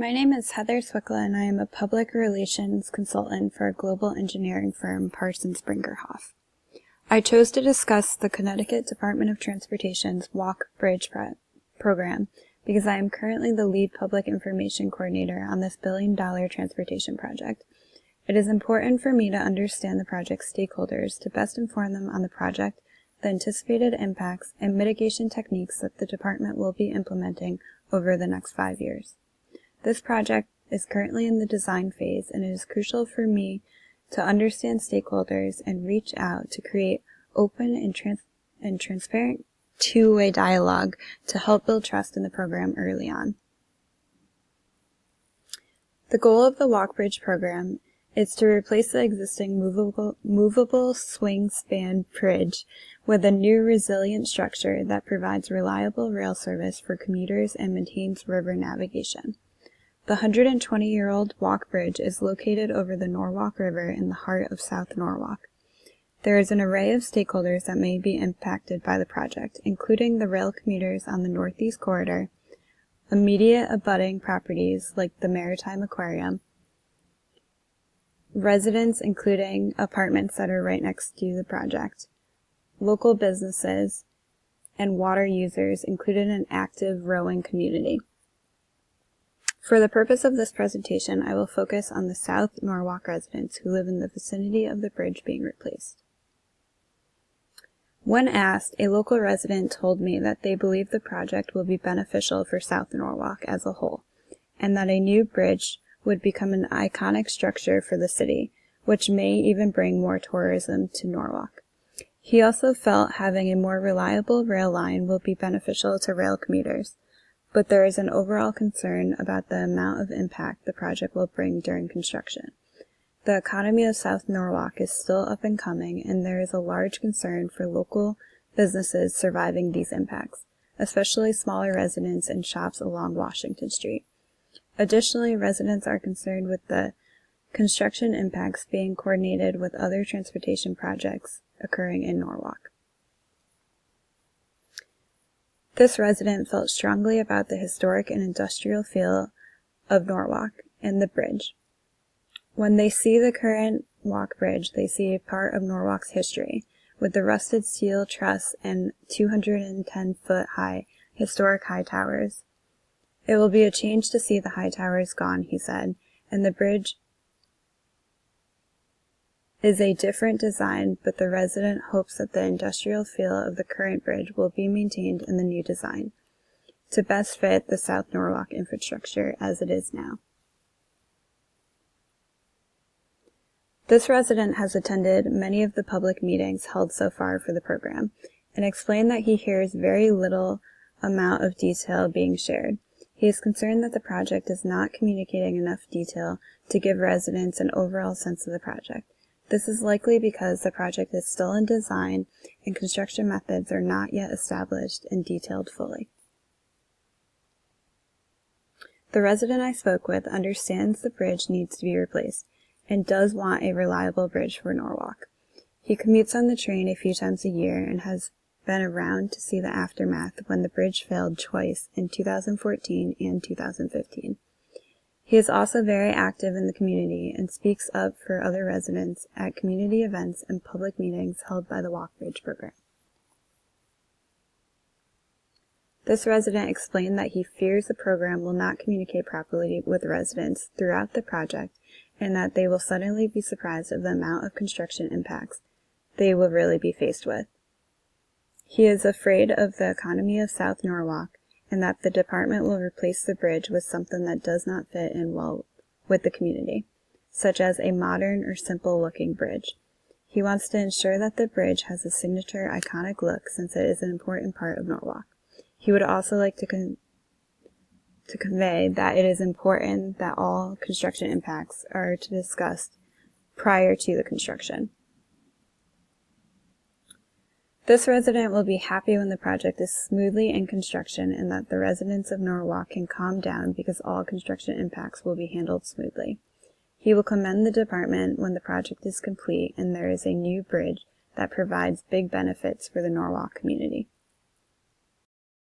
My name is Heather Swickla, and I am a public relations consultant for a global engineering firm, Parsons Brinkerhoff. I chose to discuss the Connecticut Department of Transportation's Walk Bridge program because I am currently the lead public information coordinator on this billion-dollar transportation project. It is important for me to understand the project's stakeholders to best inform them on the project, the anticipated impacts, and mitigation techniques that the department will be implementing over the next 5 years. This project is currently in the design phase, and it is crucial for me to understand stakeholders and reach out to create open and transparent two-way dialogue to help build trust in the program early on. The goal of the Walk Bridge program is to replace the existing movable swing span bridge with a new resilient structure that provides reliable rail service for commuters and maintains river navigation. The 120-year-old Walk Bridge is located over the Norwalk River in the heart of South Norwalk. There is an array of stakeholders that may be impacted by the project, including the rail commuters on the Northeast Corridor, immediate abutting properties like the Maritime Aquarium, residents including apartments that are right next to the project, local businesses, and water users, including an active rowing community. For the purpose of this presentation, I will focus on the South Norwalk residents who live in the vicinity of the bridge being replaced. When asked, a local resident told me that they believe the project will be beneficial for South Norwalk as a whole, and that a new bridge would become an iconic structure for the city, which may even bring more tourism to Norwalk. He also felt having a more reliable rail line will be beneficial to rail commuters, but there is an overall concern about the amount of impact the project will bring during construction. The economy of South Norwalk is still up and coming, and there is a large concern for local businesses surviving these impacts, especially smaller residents and shops along Washington Street. Additionally, residents are concerned with the construction impacts being coordinated with other transportation projects occurring in Norwalk. This resident felt strongly about the historic and industrial feel of Norwalk and the bridge. When they see the current Walk Bridge, they see a part of Norwalk's history, with the rusted steel truss and 210-foot high historic high towers. It will be a change to see the high towers gone, he said, and the bridge is a different design, but the resident hopes that the industrial feel of the current bridge will be maintained in the new design, to best fit the South Norwalk infrastructure as it is now. This resident has attended many of the public meetings held so far for the program, and explained that he hears very little amount of detail being shared. He is concerned that the project is not communicating enough detail to give residents an overall sense of the project. This is likely because the project is still in design and construction methods are not yet established and detailed fully. The resident I spoke with understands the bridge needs to be replaced and does want a reliable bridge for Norwalk. He commutes on the train a few times a year and has been around to see the aftermath when the bridge failed twice in 2014 and 2015. He is also very active in the community and speaks up for other residents at community events and public meetings held by the Walk Bridge program. This resident explained that he fears the program will not communicate properly with residents throughout the project and that they will suddenly be surprised of the amount of construction impacts they will really be faced with. He is afraid of the economy of South Norwalk and that the department will replace the bridge with something that does not fit in well with the community, such as a modern or simple-looking bridge. He wants to ensure that the bridge has a signature iconic look since it is an important part of Norwalk. He would also like to convey that it is important that all construction impacts are discussed prior to the construction. This resident will be happy when the project is smoothly in construction and that the residents of Norwalk can calm down because all construction impacts will be handled smoothly. He will commend the department when the project is complete and there is a new bridge that provides big benefits for the Norwalk community.